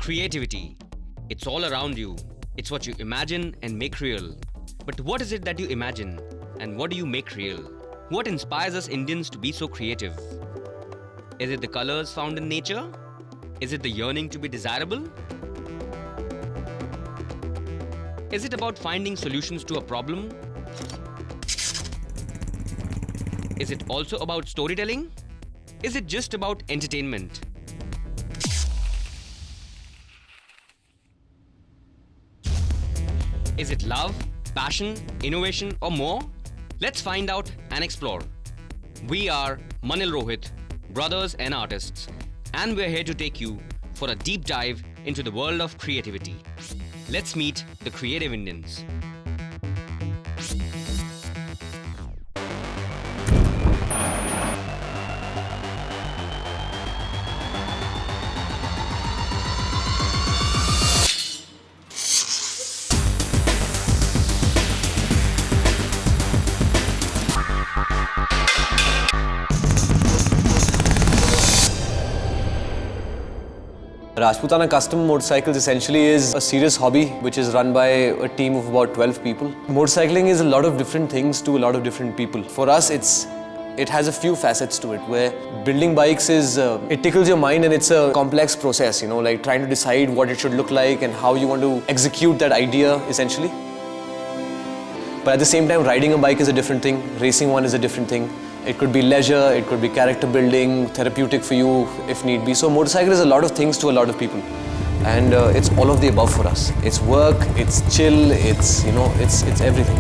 Creativity. It's all around you. It's what you imagine and make real. But what is it that you imagine? And what do you make real? What inspires us Indians to be so creative? Is it the colors found in nature? Is it the yearning to be desirable? Is it about finding solutions to a problem? Is it also about storytelling? Is it just about entertainment? Is it love, passion, innovation, or more? Let's find out and explore. We are ManilRohit, brothers and artists, and we're here to take you for a deep dive into the world of creativity. Let's meet the creative Indians. Rajputana custom motorcycles essentially is a serious hobby which is run by a team of about 12 people. Motorcycling is a lot of different things to a lot of different people. For us, it has a few facets to it, where building bikes is, it tickles your mind and it's a complex process, you know, like trying to decide what it should look like and how you want to execute that idea essentially. But at the same time, riding a bike is a different thing, racing one is a different thing. It could be leisure, it could be character building, therapeutic for you if need be. So motorcycle is a lot of things to a lot of people. And it's all of the above for us. It's work, it's chill, it's, you know, it's everything.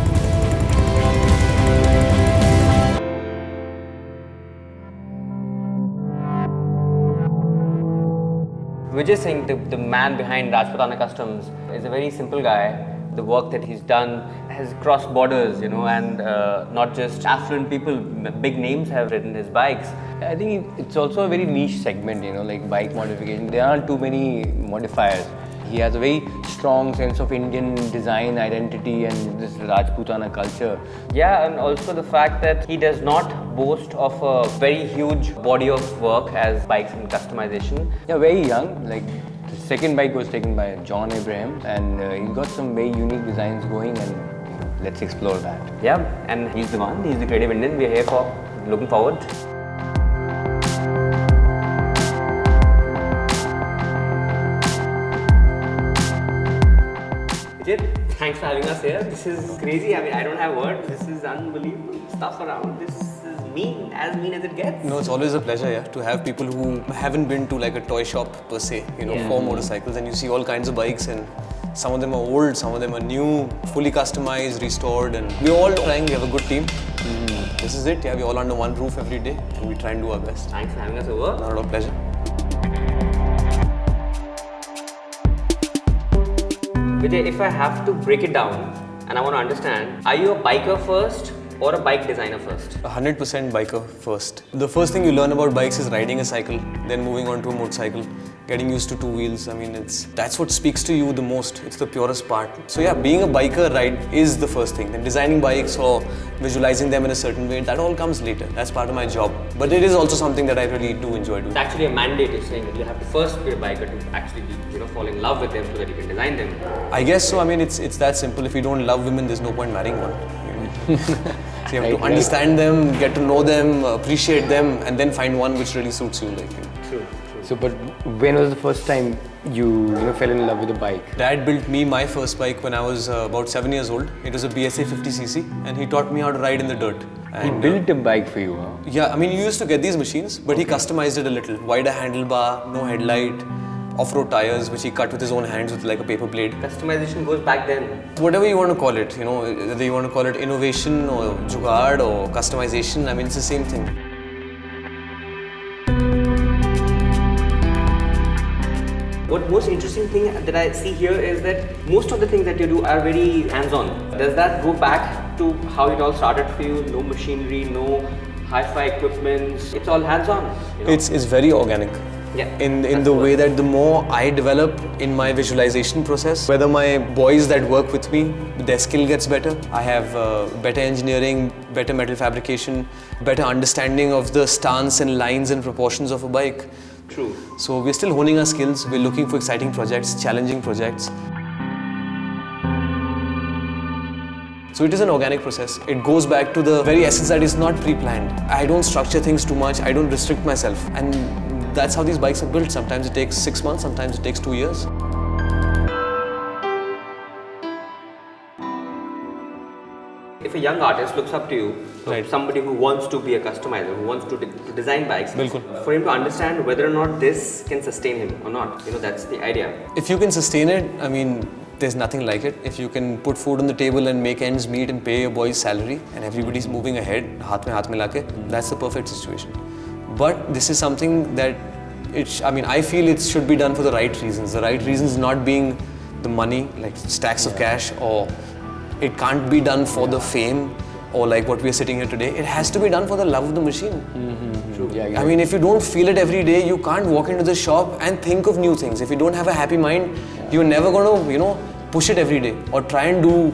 Vijay Singh, the man behind Rajputana Customs, is a very simple guy. The work that he's done has crossed borders, you know, and not just affluent people, big names have ridden his bikes. I think it's also a very niche segment, you know, like bike modification. There aren't too many modifiers. He has a very strong sense of Indian design identity and this Rajputana culture. Yeah, and also the fact that he does not boast of a very huge body of work as bikes and customization. Yeah, very young. Like the second bike was taken by John Abraham, and he's got some very unique designs going, and let's explore that. Yeah, and he's the one. He's the creative Indian. We're here for looking forward. Vijay, thanks for having us here. This is crazy. I mean, I don't have words. This is unbelievable stuff around. This is mean as it gets. No, it's always a pleasure, yeah, to have people who haven't been to like a toy shop per se, you know, for motorcycles, and you see all kinds of bikes, and some of them are old, some of them are new, fully customized, restored, and we're all trying. We have a good team. This is it, yeah, we're all under one roof every day, and we try and do our best. Thanks for having us over. Not at all, pleasure. Vijay, if I have to break it down and I want to understand, are you a biker first or a bike designer first? 100% biker first. The first thing you learn about bikes is riding a cycle, then moving on to a motorcycle, getting used to two wheels. I mean, that's what speaks to you the most. It's the purest part. So yeah, being a biker ride is the first thing. Then designing bikes or visualizing them in a certain way, that all comes later. That's part of my job. But it is also something that I really do enjoy doing. It's actually a mandate. You're saying that you have to first be a biker to actually be, you know, fall in love with them so that you can design them. I guess so. I mean, it's that simple. If you don't love women, there's no point marrying one. You know? So you have to understand them, get to know them, appreciate them, and then find one which really suits you. Like, you know. True. So, but when was the first time you fell in love with a bike? Dad built me my first bike when I was about 7 years old. It was a BSA 50cc, and he taught me how to ride in the dirt. He built a bike for you, huh? Yeah, I mean, you used to get these machines, but he customized it a little. Wider handlebar, no headlight, off-road tires, which he cut with his own hands with like a paper blade. Customization goes back then. Whatever you want to call it, you know, whether you want to call it innovation or jugaad or customization, I mean, it's the same thing. What most interesting thing that I see here is that most of the things that you do are very hands-on. Does that go back to how it all started for you? No machinery, no hi-fi equipment. It's all hands-on. You know? It's very organic. Yeah, in the way that the more I develop in my visualization process, whether my boys that work with me, their skill gets better. I have better engineering, better metal fabrication, better understanding of the stance and lines and proportions of a bike. True. So we're still honing our skills. We're looking for exciting projects, challenging projects. So it is an organic process. It goes back to the very essence that is not pre-planned. I don't structure things too much. I don't restrict myself. And that's how these bikes are built. Sometimes it takes 6 months, sometimes it takes 2 years. If a young artist looks up to you, Right. somebody who wants to be a customizer, who wants to design bikes, Bilkul. for him to understand whether or not this can sustain him or not, that's the idea. If you can sustain it, I mean, there's nothing like it. If you can put food on the table and make ends meet and pay your boy's salary and everybody's moving ahead, haath mein lake, that's the perfect situation. But this is something that, I feel it should be done for the right reasons. The right reasons not being the money, like stacks of cash, or it can't be done for the fame, or like what we are sitting here today. It has to be done for the love of the machine. True. Yeah, I mean, if you don't feel it every day, you can't walk into the shop and think of new things. If you don't have a happy mind, you're never going to, push it every day or try and do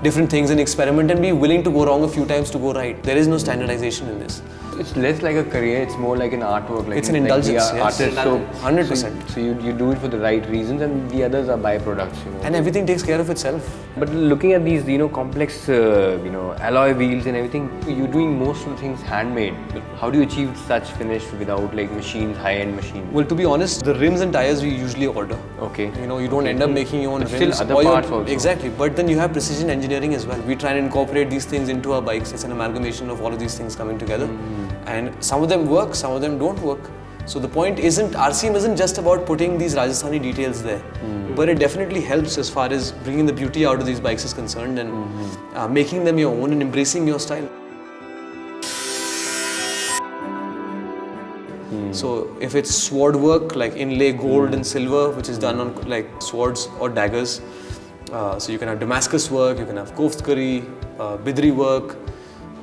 different things and experiment and be willing to go wrong a few times to go right. There is no standardization in this. It's less like a career, it's more like an artwork. Like It's an indulgence, the yes. artist, so 100%. So you do it for the right reasons, and the others are byproducts. And everything takes care of itself. But looking at these, complex, alloy wheels and everything, you're doing most of the things handmade. How do you achieve such finish without like machines, high-end machines? Well, to be honest, the rims and tires we usually order. Okay. You don't end up making your own But rims. still other or your- parts also. Exactly. But then you have precision engineering as well. We try and incorporate these things into our bikes. It's an amalgamation of all of these things coming together. And some of them work, some of them don't work. So the point isn't, RCM isn't just about putting these Rajasthani details there. But it definitely helps as far as bringing the beauty out of these bikes is concerned and making them your own and embracing your style. So if it's sword work, like inlay gold and silver, which is done on like swords or daggers. So you can have Damascus work, you can have Koftkari, Bidri work.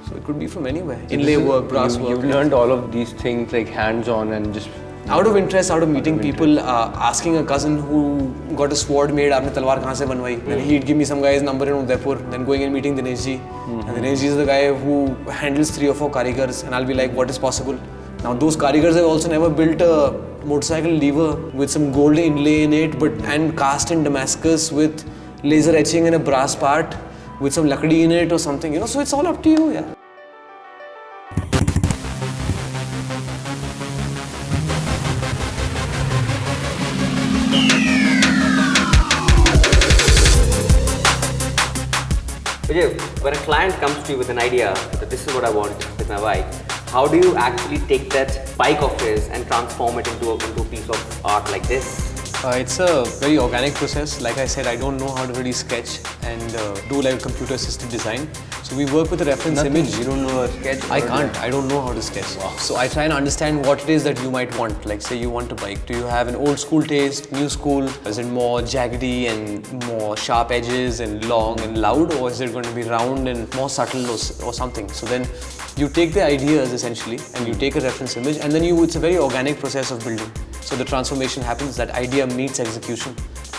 So it could be from anywhere. Inlay work, brass work. You've learned all of these things like hands-on and just... Out of interest, out of meeting people, asking a cousin who got a sword made, aapne talwar kahan se banwai? Then he'd give me some guy's number in Udaipur, then going and meeting Dinesh ji. And Dinesh ji is the guy who handles 3 or 4 karigars, and I'll be like, what is possible? Now those karigars have also never built a motorcycle lever with some gold inlay in it, and cast in Damascus with laser etching in a brass part with some lakdi in it or something, so it's all up to you, yeah. Vijay, when a client comes to you with an idea that this is what I want with my bike, how do you actually take that bike of his and transform it into a piece of art like this? It's a very organic process. Like I said, I don't know how to really sketch and do like computer assisted design. So we work with a reference image. You don't know a sketch? I can't. I don't know how to sketch. Wow. So I try and understand what it is that you might want. Like say you want a bike. Do you have an old school taste, new school? Is it more jaggedy and more sharp edges and long and loud? Or is it going to be round and more subtle or something? So then you take the ideas essentially and you take a reference image and then it's a very organic process of building. So the transformation happens, that idea meets execution.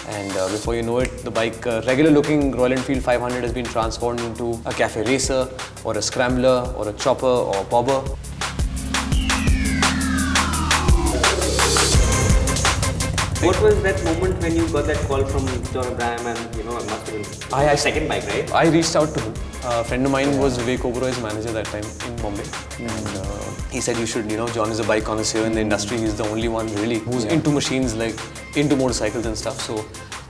And before you know it, the bike, regular looking Royal Enfield 500 has been transformed into a cafe racer or a scrambler or a chopper or a bobber. What was that moment when you got that call from John Abraham and it must have been the second bike, right? I reached out to him. A friend of mine was Vivek Oberoi's manager that time in Bombay. And he said you should, John is a bike connoisseur in the industry. He's the only one really who's into machines, like into motorcycles and stuff. So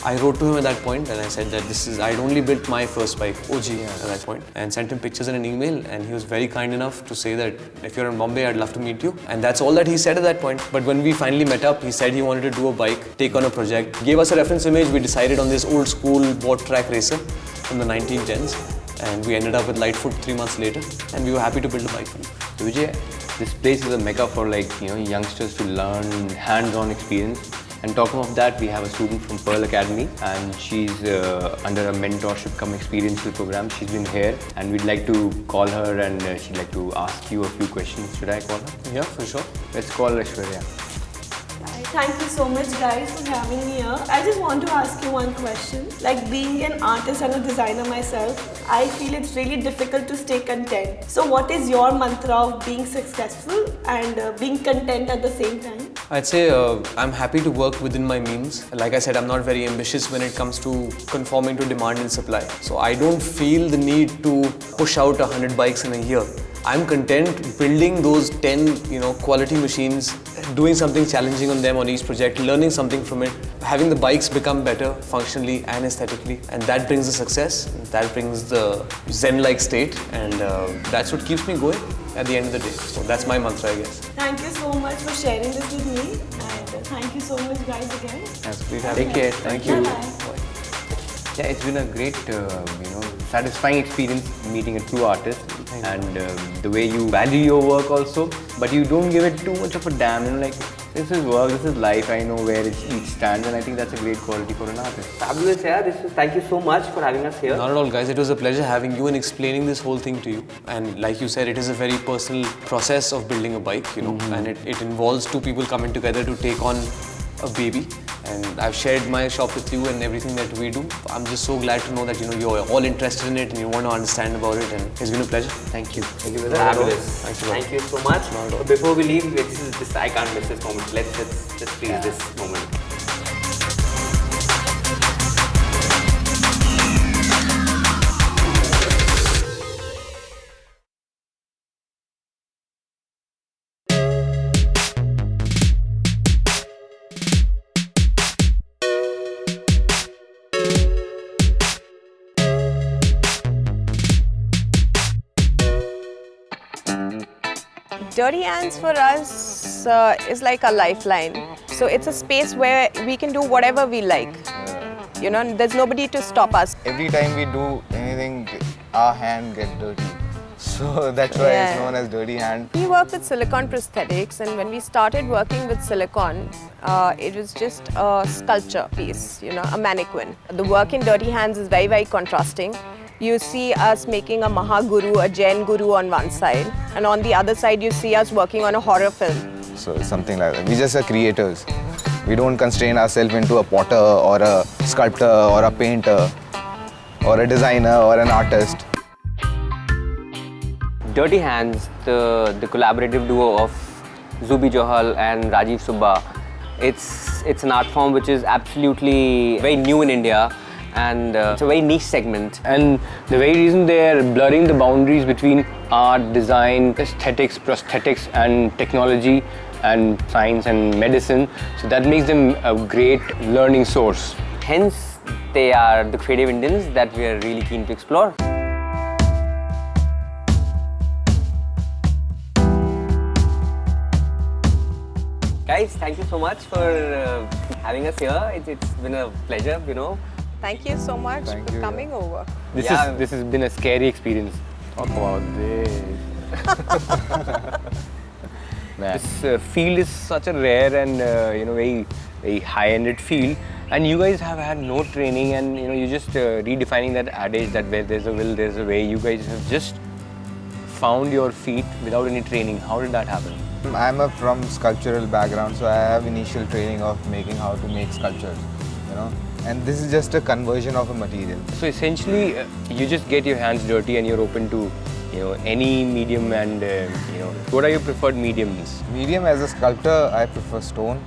I wrote to him at that point and I said that I'd only built my first bike, OG at that point, and sent him pictures in an email, and he was very kind enough to say that if you're in Bombay, I'd love to meet you. And that's all that he said at that point. But when we finally met up, he said he wanted to do a bike, take on a project, gave us a reference image. We decided on this old school board track racer from the 1910s, and we ended up with Lightfoot 3 months later, and we were happy to build a bike for him. So Vijay, this place is a mecca for youngsters to learn hands-on experience. And talking of that, we have a student from Pearl Academy, and she's under a mentorship come experiential program. She's been here, and we'd like to call her, and she'd like to ask you a few questions. Should I call her? Yeah, for sure. Let's call Aishwarya. Thank you so much guys for having me here. I just want to ask you one question. Like being an artist and a designer myself, I feel it's really difficult to stay content. So what is your mantra of being successful and being content at the same time? I'd say I'm happy to work within my means. Like I said, I'm not very ambitious when it comes to conforming to demand and supply. So I don't feel the need to push out 100 bikes in a year. I'm content building those 10, quality machines, doing something challenging on them on each project, learning something from it, having the bikes become better functionally and aesthetically, and that brings the success, that brings the zen-like state, and that's what keeps me going at the end of the day. So that's my mantra, I guess. Thank you so much for sharing this with me, and thank you so much, guys, again. Take care. Thank you. Bye-bye. Yeah, it's been a great, satisfying experience meeting a true artist, and the way you value your work also, but you don't give it too much of a damn. Like, this is work, this is life. I know where each stands, and I think that's a great quality for an artist. Fabulous, yeah. Thank you so much for having us here. Not at all, guys. It was a pleasure having you and explaining this whole thing to you. And like you said, it is a very personal process of building a bike, and it involves two people coming together to take on a baby. And I've shared my shop with you and everything that we do. I'm just so glad to know that you're all interested in it and you want to understand about it, and it's been a pleasure. Thank you. Thank you. Fabulous. Thanks a lot. Thank you so much. Before we leave, I can't miss this moment. Let's just freeze this moment. Dirty Hands for us is like a lifeline. So it's a space where we can do whatever we like. There's nobody to stop us. Every time we do anything, our hand gets dirty. So that's why it's known as Dirty Hand. We work with Silicone Prosthetics, and when we started working with Silicone, it was just a sculpture piece, a mannequin. The work in Dirty Hands is very, very contrasting. You see us making a Mahaguru, a Jain Guru on one side, and on the other side you see us working on a horror film. So it's something like that. We just are creators. We don't constrain ourselves into a potter or a sculptor or a painter or a designer or an artist. Dirty Hands, the collaborative duo of Zubi Johal and Rajiv Subba, it's an art form which is absolutely very new in India. And it's a very niche segment. And the very reason they're blurring the boundaries between art, design, aesthetics, prosthetics, and technology, and science and medicine, so that makes them a great learning source. Hence, they are the creative Indians that we are really keen to explore. Guys, thank you so much for having us here. It's been a pleasure, Thank you so much for coming over. This has been a scary experience. Talk about this. This field is such a rare and very very high-ended field, and you guys have had no training, and you're just redefining that adage that where there's a will, there's a way. You guys have just found your feet without any training. How did that happen? I'm from sculptural background, so I have initial training of making how to make sculptures, And this is just a conversion of a material. So essentially, you just get your hands dirty and you're open to, any medium, and what are your preferred mediums? Medium, as a sculptor, I prefer stone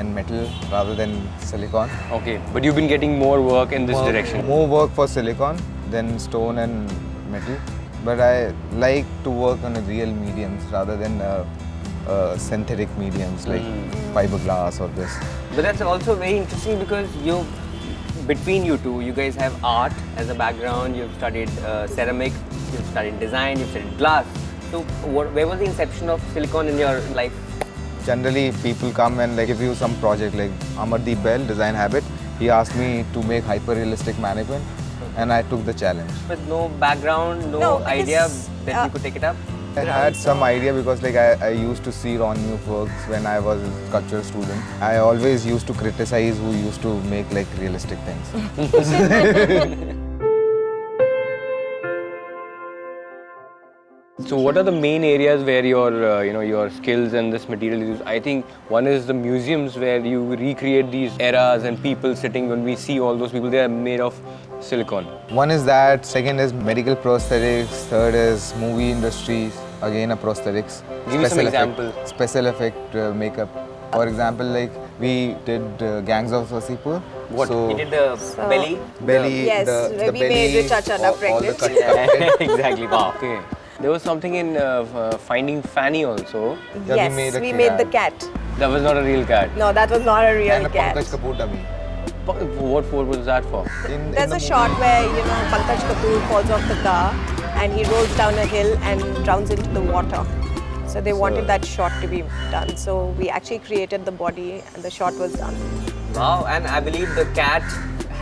and metal rather than silicone. Okay, but you've been getting more work in this direction. More work for silicone than stone and metal. But I like to work on real mediums rather than synthetic mediums like fiberglass or this. But that's also very interesting because between you two, you guys have art as a background. You've studied ceramic, you've studied design, you've studied glass. So where was the inception of silicone in your life? Generally, people come and give you some project like Amardeep Bell, Design Habit. He asked me to make hyper-realistic mannequin, and I took the challenge. With no background, no idea that you could take it up? I had some idea because I used to see Ron New's works when I was a sculpture student. I always used to criticize who used to make realistic things. So what are the main areas where your skills and this material is used? I think one is the museums where you recreate these eras and people sitting. When we see all those people, they are made of silicone. One is that, second is medical prosthetics, third is movie industries, again a prosthetics. Give me some Special example. effect, special effect makeup. For example, like we did Gangs of Wasipur. What? So He did the belly? belly, Yes, the we belly, made Rajputana all the pregnant. cuts Yeah, covered. exactly. Wow. Okay. There was something in Finding Fanny also. Yeah, Yes, we made the cat. That was not a real cat. No, that was not a real And a cat. Pankaj Kapoor dummy. What was that for? There's a shot where, Pankaj Kapoor falls off the car and he rolls down a hill and drowns into the water. So they wanted that shot to be done. So we actually created the body and the shot was done. Wow, and I believe the cat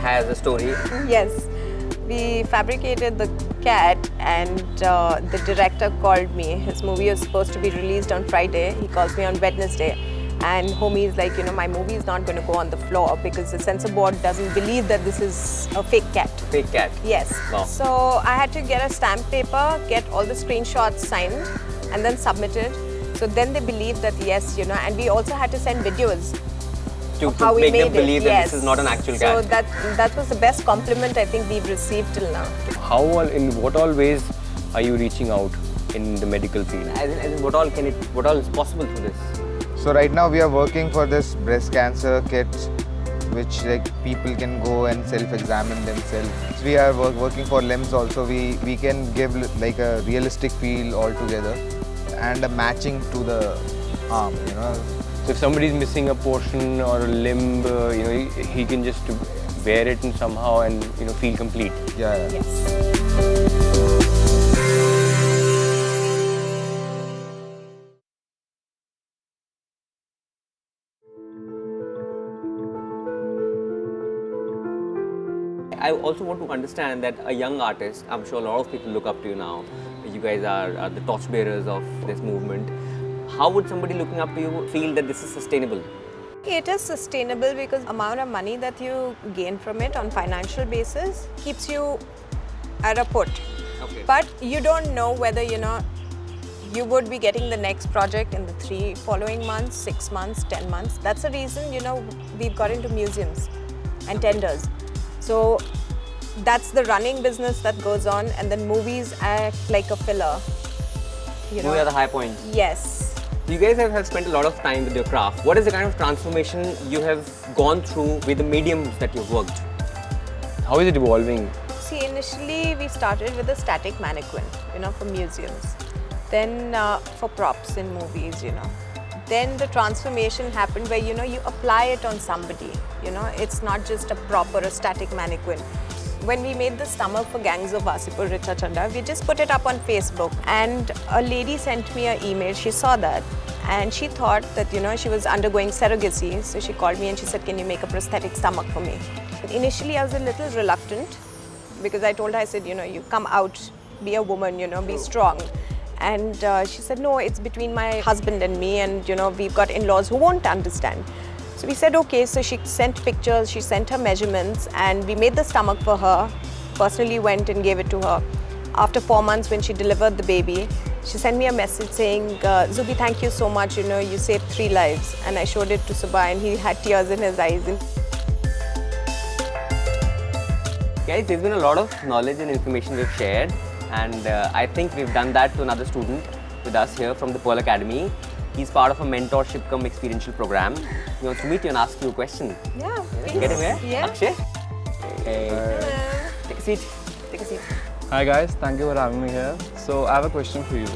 has a story. Yes, we fabricated the cat and the director called me. His movie was supposed to be released on Friday. He calls me on Wednesday. And homie is like, my movie is not going to go on the floor because the censor board doesn't believe that this is a fake cat. Fake cat. Yes. Wow. So I had to get a stamp paper, get all the screenshots signed and then submitted. So then they believed that yes, and we also had to send videos To of how we make made them believe it. that Yes. this is not an actual So cat. that was the best compliment I think we've received till now. In what all ways are you reaching out in the medical field? As in what all is possible through this? So right now we are working for this breast cancer kit, which like people can go and self-examine themselves. So we are working for limbs also. We can give like a realistic feel altogether and a matching to the arm. So if somebody is missing a portion or a limb, he can just wear it and somehow and feel complete. Yeah. Yes. I also want to understand that a young artist, I'm sure a lot of people look up to you now. You guys are the torchbearers of this movement. How would somebody looking up to you feel that this is sustainable? It is sustainable because the amount of money that you gain from it on financial basis keeps you at a put. Okay. But you don't know whether, you would be getting the next project in the 3 following months, 6 months, 10 months. That's the reason, we've got into museums and tenders. So that's the running business that goes on, and then movies act like a filler. Who are the high points? Yes. You guys have spent a lot of time with your craft. What is the kind of transformation you have gone through with the mediums that you've worked? How is it evolving? See, initially we started with a static mannequin, for museums. Then for props in movies, Then the transformation happened where, you apply it on somebody, It's not just a prop or a static mannequin. When we made the stomach for Gangs of Wasipur, Richa Chanda, we just put it up on Facebook. And a lady sent me an email, she saw that. And she thought that, she was undergoing surrogacy. So she called me and she said, can you make a prosthetic stomach for me? Initially, I was a little reluctant because I told her, I said, you come out, be a woman, be strong. And she said, no, it's between my husband and me and, we've got in-laws who won't understand. So we said, okay, so she sent pictures, she sent her measurements and we made the stomach for her, personally went and gave it to her. After 4 months when she delivered the baby, she sent me a message saying, Zubi, thank you so much, you saved 3 lives. And I showed it to Subha and he had tears in his eyes. Guys, there's been a lot of knowledge and information we've shared, and I think we've done that to another student with us here from the Pearl Academy. He's part of a mentorship cum experiential program. He wants to meet you and ask you a question. Yeah, please. Get him here? Yeah. Akshay? Hey. Hello. Take a seat. Take a seat. Hi guys, thank you for having me here. So I have a question for you.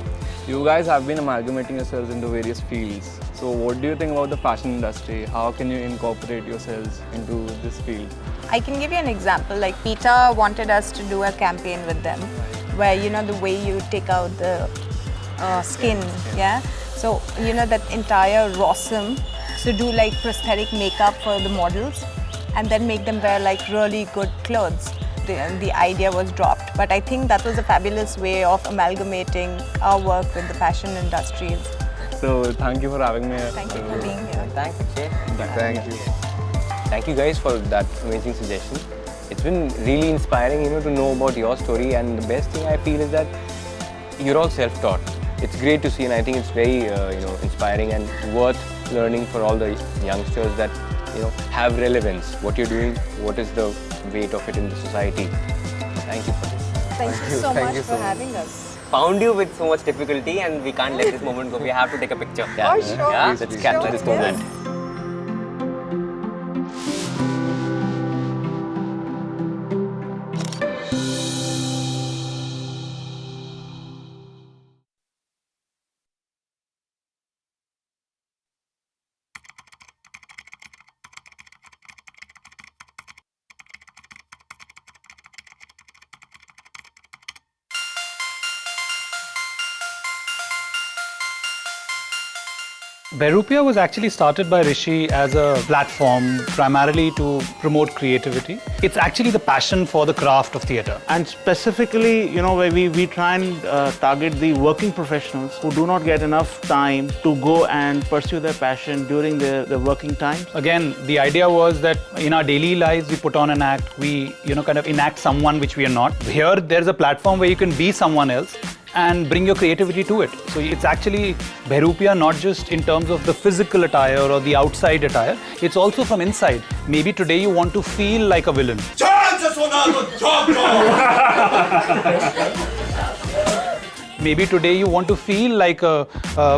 You guys have been amalgamating yourselves into various fields. So what do you think about the fashion industry? How can you incorporate yourselves into this field? I can give you an example. Like PETA wanted us to do a campaign with them where, the way you take out the skin, yeah? So, that entire ROSM, so do like prosthetic makeup for the models and then make them wear like really good clothes. The idea was dropped, but I think that was a fabulous way of amalgamating our work with the fashion industries. So thank you for having me here. Thank you for being here. Thanks, Akshay. Thank you. Thank you guys for that amazing suggestion. It's been really inspiring, to know about your story, and the best thing I feel is that you're all self-taught. It's great to see, and I think it's very, inspiring and worth learning for all the youngsters that, have relevance. What you're doing, what is the weight of it in the society. Thank you for this. Thank you so Thank much you for so much. having us. found you with so much difficulty and we can't let this moment go. We have to take a picture. Yeah. Oh, sure. Yeah? Sure. Let's capture this moment. Behroopiya was actually started by Rishi as a platform primarily to promote creativity. It's actually the passion for the craft of theatre. And specifically, where we try and target the working professionals who do not get enough time to go and pursue their passion during their working times. Again, the idea was that in our daily lives, we put on an act, we kind of enact someone which we are not. Here, there's a platform where you can be someone else and bring your creativity to it. So it's actually Behroopiya not just in terms of the physical attire or the outside attire, it's also from inside. Maybe today you want to feel like a villain. Maybe today you want to feel like a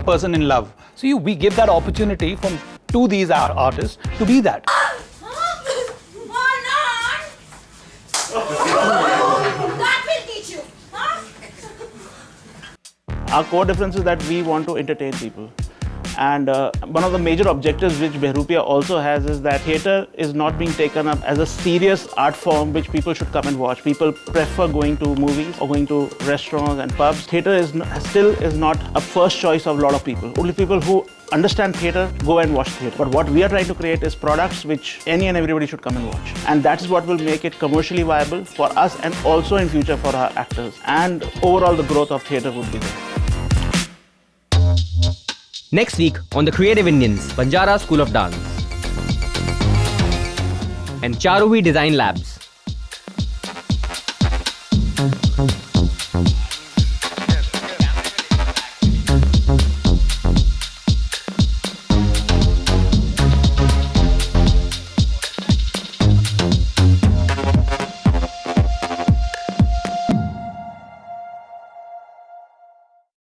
person in love. So we give that opportunity to these artists to be that. Our core difference is that we want to entertain people. And one of the major objectives which Behroopiya also has is that theatre is not being taken up as a serious art form which people should come and watch. People prefer going to movies or going to restaurants and pubs. Theatre still is not a first choice of a lot of people. Only people who understand theatre go and watch theatre. But what we are trying to create is products which any and everybody should come and watch. And that is what will make it commercially viable for us and also in future for our actors. And overall the growth of theatre would be there. Next week on The Creative Indians, Banjara School of Dance and Charuvi Design Labs.